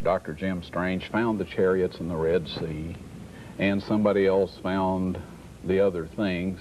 Dr. Jim Strange, found the chariots in the Red Sea, and somebody else found the other things.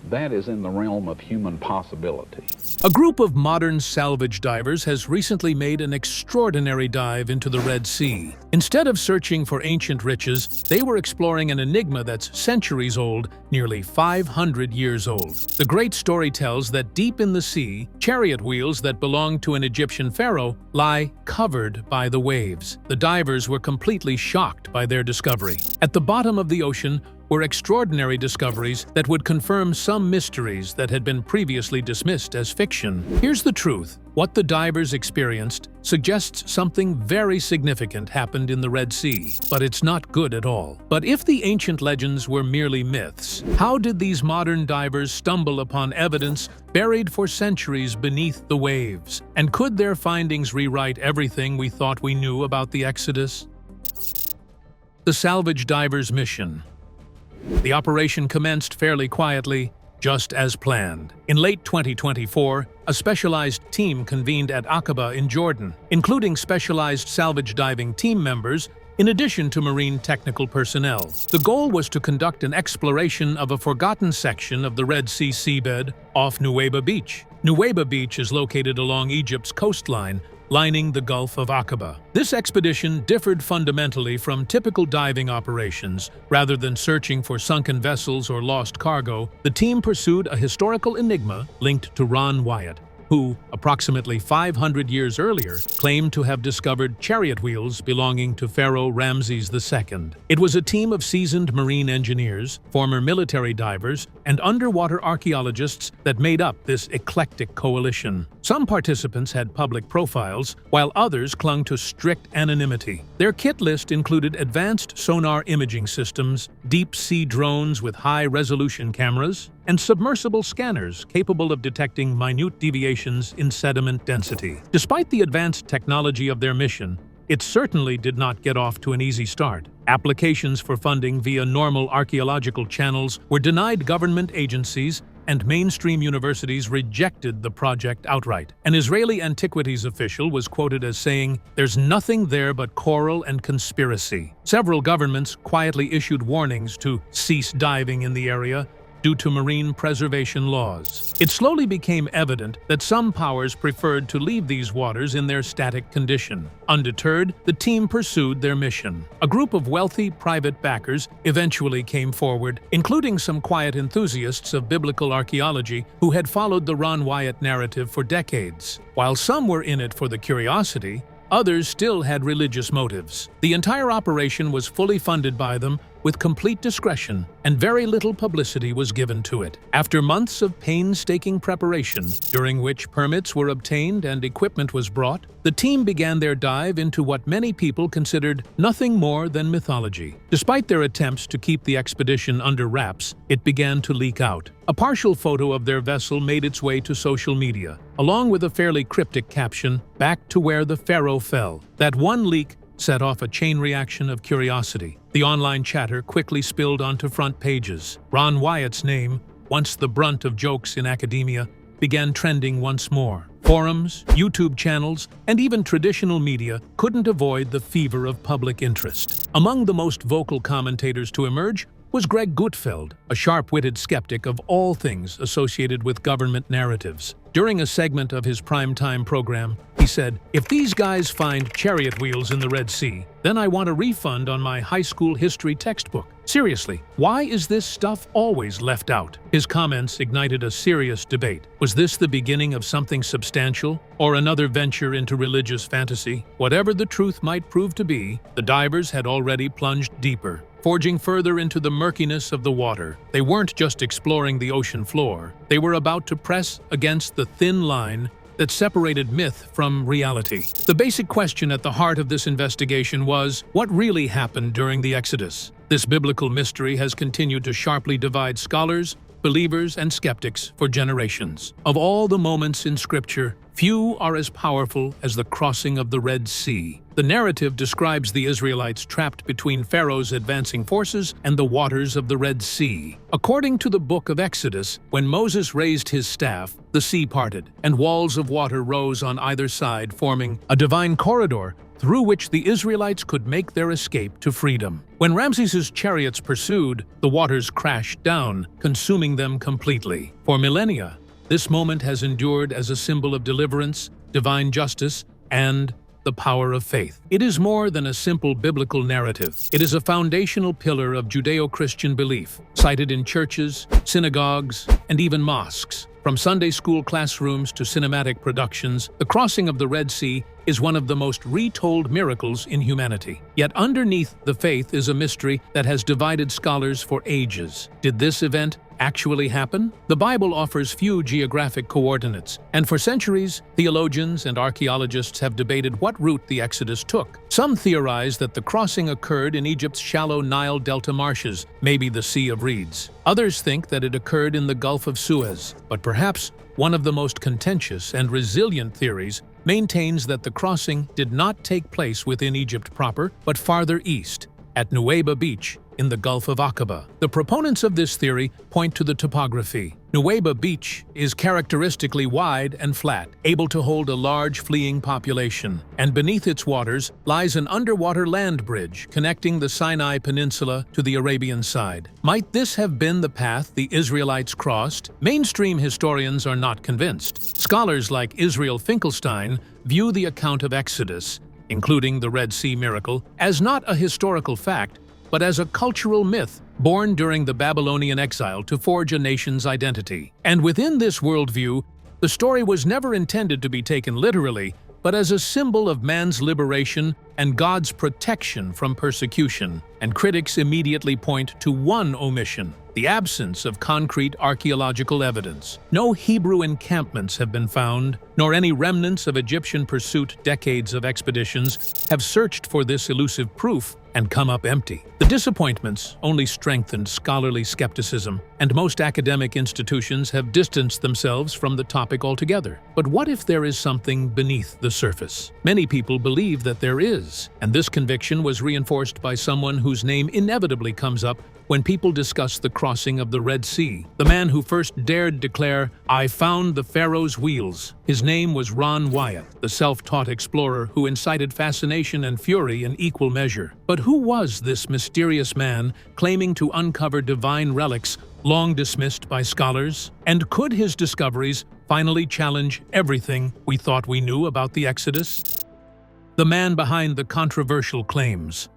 That is in the realm of human possibility. A group of modern salvage divers has recently made an extraordinary dive into the Red Sea. Instead of searching for ancient riches, they were exploring an enigma that's centuries old, nearly 500 years old. The great story tells that deep in the sea, chariot wheels that belonged to an Egyptian pharaoh lie covered by the waves. The divers were completely shocked by their discovery. At the bottom of the ocean were extraordinary discoveries that would confirm some mysteries that had been previously dismissed as fiction. Here's the truth. What the divers experienced suggests something very significant happened in the Red Sea, but it's not good at all. But if the ancient legends were merely myths, how did these modern divers stumble upon evidence buried for centuries beneath the waves? And could their findings rewrite everything we thought we knew about the Exodus? The salvage divers' mission. The operation commenced fairly quietly, just as planned. In late 2024, a specialized team convened at Aqaba in Jordan, including specialized salvage diving team members, in addition to marine technical personnel. The goal was to conduct an exploration of a forgotten section of the Red Sea seabed off Nuweiba Beach. Nuweiba Beach is located along Egypt's coastline, lining the Gulf of Aqaba. This expedition differed fundamentally from typical diving operations. Rather than searching for sunken vessels or lost cargo, the team pursued a historical enigma linked to Wyatt, who, approximately 500 years earlier, claimed to have discovered chariot wheels belonging to Pharaoh Ramses II. It was a team of seasoned marine engineers, former military divers, and underwater archaeologists that made up this eclectic coalition. Some participants had public profiles, while others clung to strict anonymity. Their kit list included advanced sonar imaging systems, deep-sea drones with high-resolution cameras, and submersible scanners capable of detecting minute deviations in sediment density. Despite the advanced technology of their mission, it certainly did not get off to an easy start. Applications for funding via normal archaeological channels were denied. Government agencies and mainstream universities rejected the project outright. An Israeli antiquities official was quoted as saying, "There's nothing there but coral and conspiracy." Several governments quietly issued warnings to cease diving in the area due to marine preservation laws. It slowly became evident that some powers preferred to leave these waters in their static condition. Undeterred, the team pursued their mission. A group of wealthy private backers eventually came forward, including some quiet enthusiasts of biblical archaeology who had followed the Wyatt narrative for decades. While some were in it for the curiosity, others still had religious motives. The entire operation was fully funded by them, with complete discretion, and very little publicity was given to it. After months of painstaking preparation, during which permits were obtained and equipment was brought, the team began their dive into what many people considered nothing more than mythology. Despite their attempts to keep the expedition under wraps, it began to leak out. A partial photo of their vessel made its way to social media, along with a fairly cryptic caption, "Back to where the Pharaoh fell." That one leak set off a chain reaction of curiosity. The online chatter quickly spilled onto front pages. Wyatt's name, once the brunt of jokes in academia, began trending once more. Forums, YouTube channels, and even traditional media couldn't avoid the fever of public interest. Among the most vocal commentators to emerge was Greg Gutfeld, a sharp-witted skeptic of all things associated with government narratives. During a segment of his primetime program, he said, "If these guys find chariot wheels in the Red Sea, then I want a refund on my high school history textbook. Seriously, why is this stuff always left out?" His comments ignited a serious debate. Was this the beginning of something substantial, or another venture into religious fantasy? Whatever the truth might prove to be, the divers had already plunged deeper, forging further into the murkiness of the water. They weren't just exploring the ocean floor. They were about to press against the thin line that separated myth from reality. The basic question at the heart of this investigation was, what really happened during the Exodus? This biblical mystery has continued to sharply divide scholars, believers, and skeptics for generations. Of all the moments in Scripture, few are as powerful as the crossing of the Red Sea. The narrative describes the Israelites trapped between Pharaoh's advancing forces and the waters of the Red Sea. According to the book of Exodus, when Moses raised his staff, the sea parted, and walls of water rose on either side, forming a divine corridor through which the Israelites could make their escape to freedom. When Ramses's chariots pursued, the waters crashed down, consuming them completely. For millennia, this moment has endured as a symbol of deliverance, divine justice, and the power of faith. It is more than a simple biblical narrative. It is a foundational pillar of Judeo-Christian belief, cited in churches, synagogues, and even mosques. From Sunday school classrooms to cinematic productions, the crossing of the Red Sea is one of the most retold miracles in humanity. Yet underneath the faith is a mystery that has divided scholars for ages. Did this event actually happen? The Bible offers few geographic coordinates, and for centuries, theologians and archaeologists have debated what route the Exodus took. Some theorize that the crossing occurred in Egypt's shallow Nile Delta marshes, maybe the Sea of Reeds. Others think that it occurred in the Gulf of Suez, but perhaps one of the most contentious and resilient theories maintains that the crossing did not take place within Egypt proper, but farther east, at Nuweiba Beach in the Gulf of Aqaba. The proponents of this theory point to the topography. Nuweiba Beach is characteristically wide and flat, able to hold a large fleeing population, and beneath its waters lies an underwater land bridge connecting the Sinai Peninsula to the Arabian side. Might this have been the path the Israelites crossed? Mainstream historians are not convinced. Scholars like Israel Finkelstein view the account of Exodus, including the Red Sea miracle, as not a historical fact, but as a cultural myth born during the Babylonian exile to forge a nation's identity. And within this worldview, the story was never intended to be taken literally, but as a symbol of man's liberation and God's protection from persecution. And critics immediately point to one omission: the absence of concrete archaeological evidence. No Hebrew encampments have been found, nor any remnants of Egyptian pursuit. Decades of expeditions have searched for this elusive proof and come up empty. The disappointments only strengthened scholarly skepticism, and most academic institutions have distanced themselves from the topic altogether. But what if there is something beneath the surface? Many people believe that there is, and this conviction was reinforced by someone whose name inevitably comes up when people discuss the crossing of the Red Sea. The man who first dared declare, "I found the Pharaoh's wheels." His name was Wyatt, the self-taught explorer who incited fascination and fury in equal measure. But who was this mysterious man claiming to uncover divine relics long dismissed by scholars? And could his discoveries finally challenge everything we thought we knew about the Exodus? The man behind the controversial claims.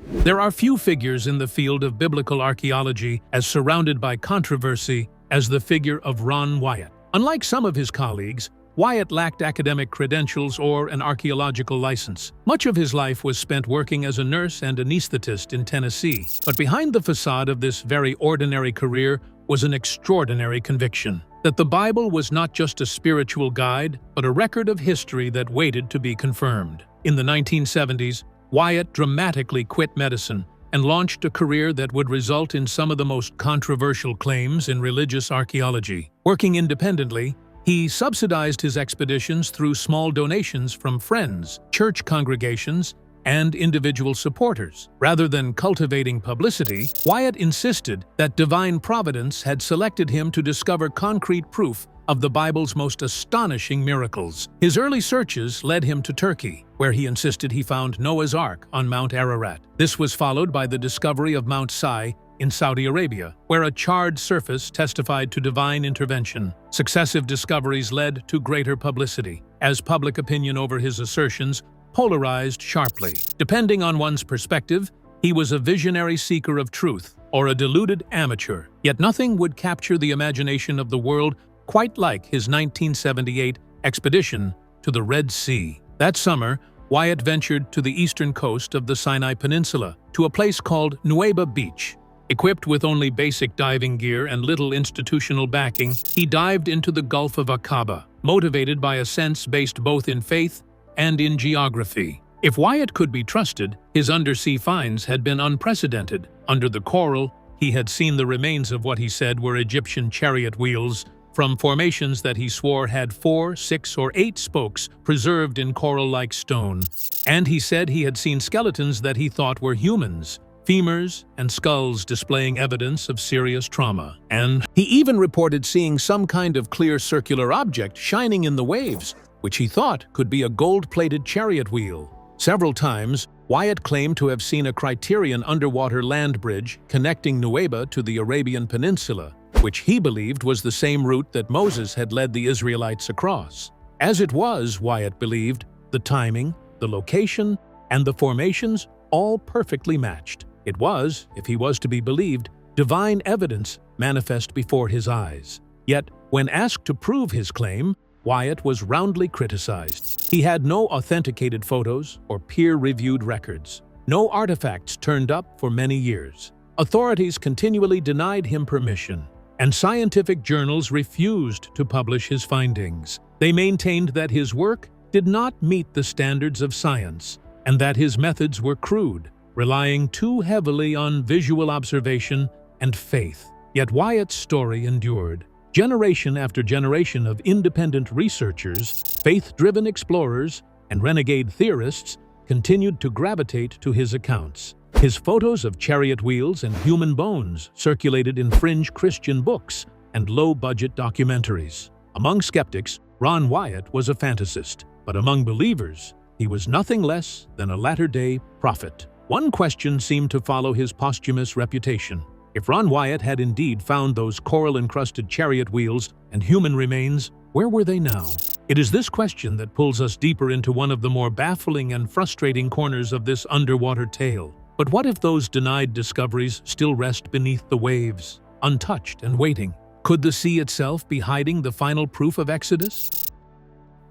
There are few figures in the field of biblical archaeology as surrounded by controversy as the figure of Wyatt. Unlike some of his colleagues, Wyatt lacked academic credentials or an archaeological license. Much of his life was spent working as a nurse and anesthetist in Tennessee. But behind the facade of this very ordinary career was an extraordinary conviction that the Bible was not just a spiritual guide, but a record of history that waited to be confirmed. In the 1970s, Wyatt dramatically quit medicine and launched a career that would result in some of the most controversial claims in religious archaeology. Working independently, he subsidized his expeditions through small donations from friends, church congregations, and individual supporters. Rather than cultivating publicity, Wyatt insisted that divine providence had selected him to discover concrete proof of the Bible's most astonishing miracles. His early searches led him to Turkey, where he insisted he found Noah's Ark on Mount Ararat. This was followed by the discovery of Mount Sinai in Saudi Arabia, where a charred surface testified to divine intervention. Successive discoveries led to greater publicity, as public opinion over his assertions polarized sharply. Depending on one's perspective, he was a visionary seeker of truth or a deluded amateur. Yet nothing would capture the imagination of the world quite like his 1978 expedition to the Red Sea. That summer, Wyatt ventured to the eastern coast of the Sinai Peninsula, to a place called Nuweiba Beach. Equipped with only basic diving gear and little institutional backing, he dived into the Gulf of Aqaba, motivated by a sense based both in faith and in geography. If Wyatt could be trusted, his undersea finds had been unprecedented. Under the coral, he had seen the remains of what he said were Egyptian chariot wheels, from formations that he swore had 4, 6, or 8 spokes preserved in coral-like stone. And he said he had seen skeletons that he thought were humans, femurs and skulls displaying evidence of serious trauma. And he even reported seeing some kind of clear circular object shining in the waves, which he thought could be a gold-plated chariot wheel. Several times, Wyatt claimed to have seen a Criterion underwater land bridge connecting Nueva to the Arabian Peninsula, which he believed was the same route that Moses had led the Israelites across. As it was, Wyatt believed, the timing, the location, and the formations all perfectly matched. It was, if he was to be believed, divine evidence manifest before his eyes. Yet, when asked to prove his claim, Wyatt was roundly criticized. He had no authenticated photos or peer-reviewed records. No artifacts turned up for many years. Authorities continually denied him permission, and scientific journals refused to publish his findings. They maintained that his work did not meet the standards of science, and that his methods were crude, relying too heavily on visual observation and faith. Yet Wyatt's story endured. Generation after generation of independent researchers, faith-driven explorers, and renegade theorists continued to gravitate to his accounts. His photos of chariot wheels and human bones circulated in fringe Christian books and low-budget documentaries. Among skeptics, Ron Wyatt was a fantasist, but among believers, he was nothing less than a latter-day prophet. One question seemed to follow his posthumous reputation. If Ron Wyatt had indeed found those coral-encrusted chariot wheels and human remains, where were they now? It is this question that pulls us deeper into one of the more baffling and frustrating corners of this underwater tale. But what if those denied discoveries still rest beneath the waves, untouched and waiting? Could the sea itself be hiding the final proof of Exodus?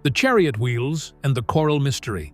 The chariot wheels and the coral mystery.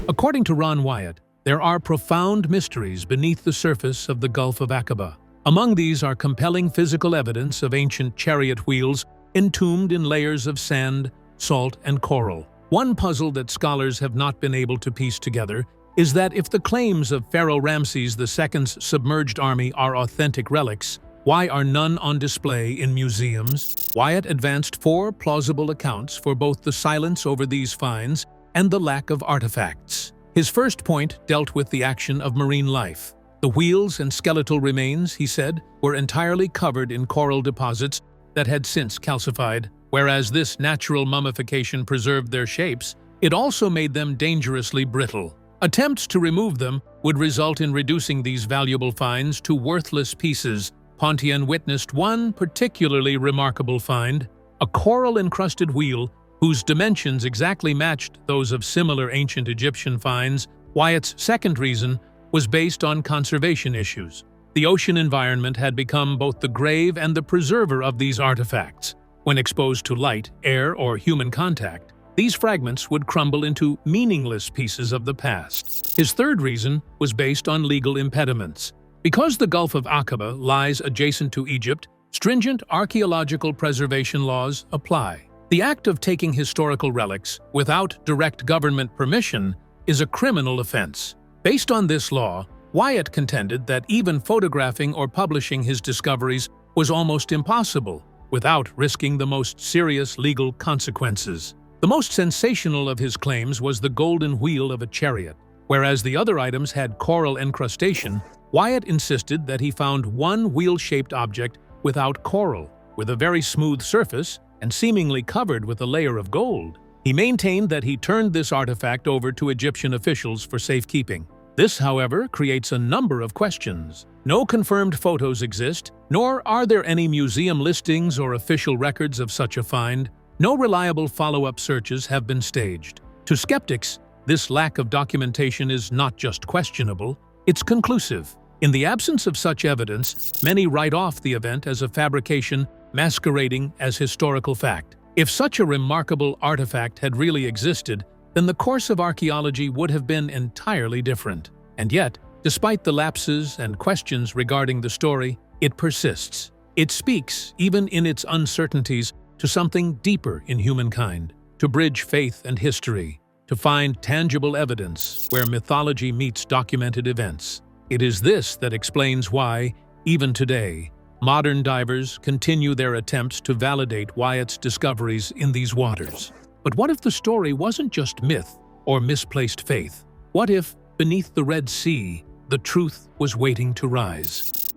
According to Ron Wyatt, there are profound mysteries beneath the surface of the Gulf of Aqaba. Among these are compelling physical evidence of ancient chariot wheels entombed in layers of sand, salt, and coral. One puzzle that scholars have not been able to piece together is that if the claims of Pharaoh Ramses II's submerged army are authentic relics, why are none on display in museums? Wyatt advanced 4 plausible accounts for both the silence over these finds and the lack of artifacts. His first point dealt with the action of marine life. The wheels and skeletal remains, he said, were entirely covered in coral deposits that had since calcified. Whereas this natural mummification preserved their shapes, it also made them dangerously brittle. Attempts to remove them would result in reducing these valuable finds to worthless pieces. Pontian witnessed one particularly remarkable find, a coral-encrusted wheel whose dimensions exactly matched those of similar ancient Egyptian finds. Wyatt's second reason was based on conservation issues. The ocean environment had become both the grave and the preserver of these artifacts. When exposed to light, air, or human contact, these fragments would crumble into meaningless pieces of the past. His third reason was based on legal impediments. Because the Gulf of Aqaba lies adjacent to Egypt, stringent archaeological preservation laws apply. The act of taking historical relics without direct government permission is a criminal offense. Based on this law, Wyatt contended that even photographing or publishing his discoveries was almost impossible without risking the most serious legal consequences. The most sensational of his claims was the golden wheel of a chariot. Whereas the other items had coral encrustation, Wyatt insisted that he found one wheel-shaped object without coral, with a very smooth surface and seemingly covered with a layer of gold. He maintained that he turned this artifact over to Egyptian officials for safekeeping. This, however, creates a number of questions. No confirmed photos exist, nor are there any museum listings or official records of such a find. No reliable follow-up searches have been staged. To skeptics, this lack of documentation is not just questionable, it's conclusive. In the absence of such evidence, many write off the event as a fabrication masquerading as historical fact. If such a remarkable artifact had really existed, then the course of archaeology would have been entirely different. And yet, despite the lapses and questions regarding the story, it persists. It speaks, even in its uncertainties, to something deeper in humankind, to bridge faith and history, to find tangible evidence where mythology meets documented events. It is this that explains why, even today, modern divers continue their attempts to validate Wyatt's discoveries in these waters. But what if the story wasn't just myth or misplaced faith? What if, beneath the Red Sea, the truth was waiting to rise?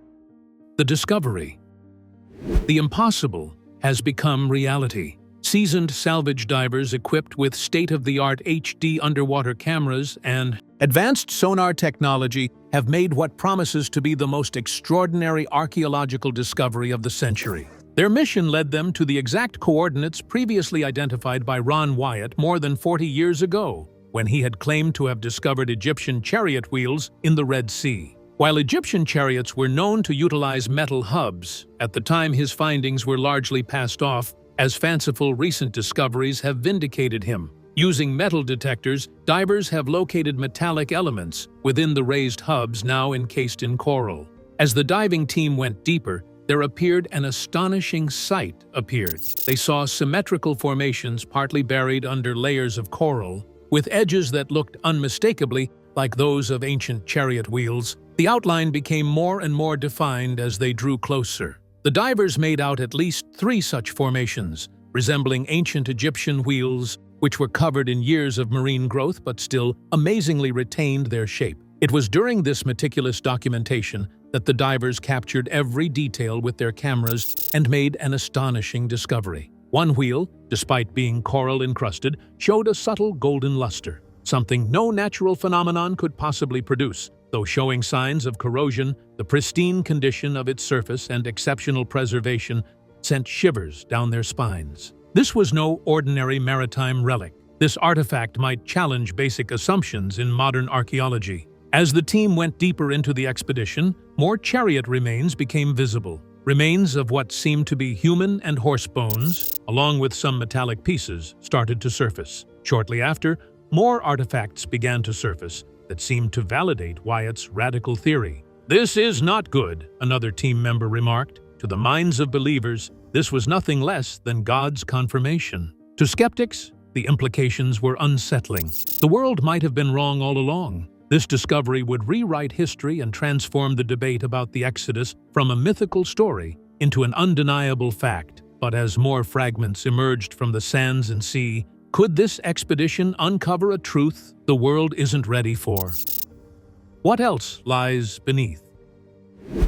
The discovery. The impossible has become reality. Seasoned salvage divers equipped with state-of-the-art HD underwater cameras and advanced sonar technology have made what promises to be the most extraordinary archaeological discovery of the century. Their mission led them to the exact coordinates previously identified by Wyatt more than 40 years ago, when he had claimed to have discovered Egyptian chariot wheels in the Red Sea. While Egyptian chariots were known to utilize metal hubs, at the time his findings were largely passed off, as fanciful recent discoveries have vindicated him. Using metal detectors, divers have located metallic elements within the raised hubs now encased in coral. As the diving team went deeper, there appeared an astonishing sight. They saw symmetrical formations partly buried under layers of coral, with edges that looked unmistakably like those of ancient chariot wheels. The outline became more and more defined as they drew closer. The divers made out at least 3 such formations, resembling ancient Egyptian wheels, which were covered in years of marine growth but still amazingly retained their shape. It was during this meticulous documentation that the divers captured every detail with their cameras and made an astonishing discovery. One wheel, despite being coral-encrusted, showed a subtle golden luster, something no natural phenomenon could possibly produce. Though showing signs of corrosion, the pristine condition of its surface and exceptional preservation sent shivers down their spines. This was no ordinary maritime relic. This artifact might challenge basic assumptions in modern archaeology. As the team went deeper into the expedition, more chariot remains became visible. Remains of what seemed to be human and horse bones, along with some metallic pieces, started to surface. Shortly after, more artifacts began to surface that seemed to validate Wyatt's radical theory. "This is not good," another team member remarked. To the minds of believers, this was nothing less than God's confirmation. To skeptics, the implications were unsettling. The world might have been wrong all along. This discovery would rewrite history and transform the debate about the Exodus from a mythical story into an undeniable fact. But as more fragments emerged from the sands and sea, could this expedition uncover a truth the world isn't ready for? What else lies beneath?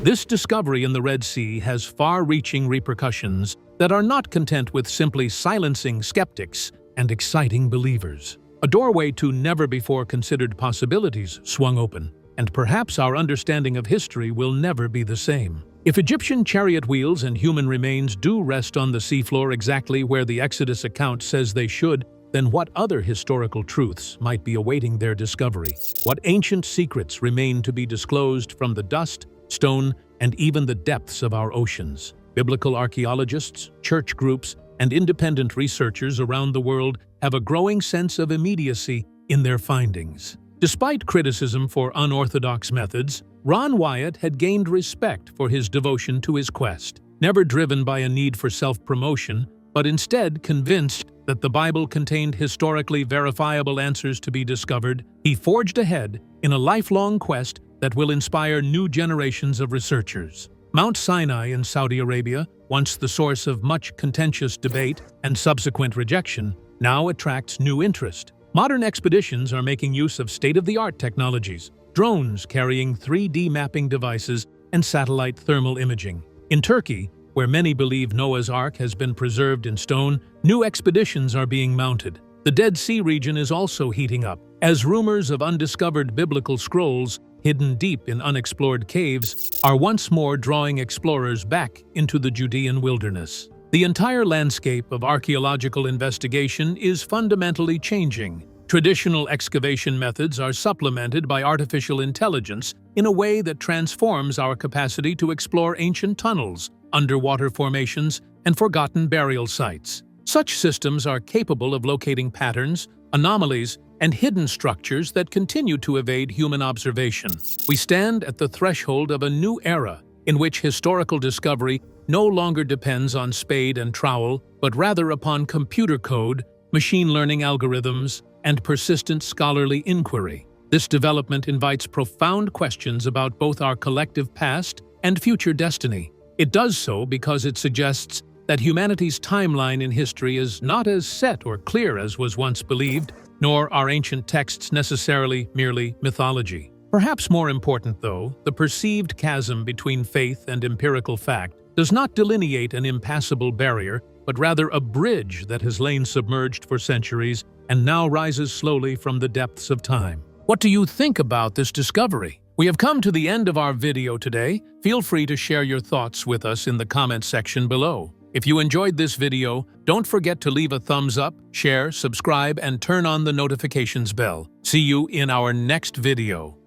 This discovery in the Red Sea has far-reaching repercussions that are not content with simply silencing skeptics and exciting believers. A doorway to never-before-considered possibilities swung open, and perhaps our understanding of history will never be the same. If Egyptian chariot wheels and human remains do rest on the seafloor exactly where the Exodus account says they should, then what other historical truths might be awaiting their discovery? What ancient secrets remain to be disclosed from the dust, stone, and even the depths of our oceans? Biblical archaeologists, church groups, and independent researchers around the world have a growing sense of immediacy in their findings. Despite criticism for unorthodox methods, Wyatt had gained respect for his devotion to his quest, never driven by a need for self-promotion, but instead convinced that the Bible contained historically verifiable answers to be discovered. He forged ahead in a lifelong quest that will inspire new generations of researchers. Mount Sinai in Saudi Arabia, once the source of much contentious debate and subsequent rejection, now attracts new interest. Modern expeditions are making use of state-of-the-art technologies, drones carrying 3D mapping devices and satellite thermal imaging. In Turkey, where many believe Noah's Ark has been preserved in stone, new expeditions are being mounted. The Dead Sea region is also heating up, as rumors of undiscovered biblical scrolls hidden deep in unexplored caves are once more drawing explorers back into the Judean wilderness. The entire landscape of archaeological investigation is fundamentally changing. Traditional excavation methods are supplemented by artificial intelligence in a way that transforms our capacity to explore ancient tunnels, underwater formations, and forgotten burial sites. Such systems are capable of locating patterns, anomalies, and hidden structures that continue to evade human observation. We stand at the threshold of a new era in which historical discovery no longer depends on spade and trowel, but rather upon computer code, machine learning algorithms, and persistent scholarly inquiry. This development invites profound questions about both our collective past and future destiny. It does so because it suggests that humanity's timeline in history is not as set or clear as was once believed, nor are ancient texts necessarily merely mythology. Perhaps more important, though, the perceived chasm between faith and empirical fact does not delineate an impassable barrier, but rather a bridge that has lain submerged for centuries and now rises slowly from the depths of time. What do you think about this discovery? We have come to the end of our video today. Feel free to share your thoughts with us in the comment section below. If you enjoyed this video, don't forget to leave a thumbs up, share, subscribe, and turn on the notifications bell. See you in our next video.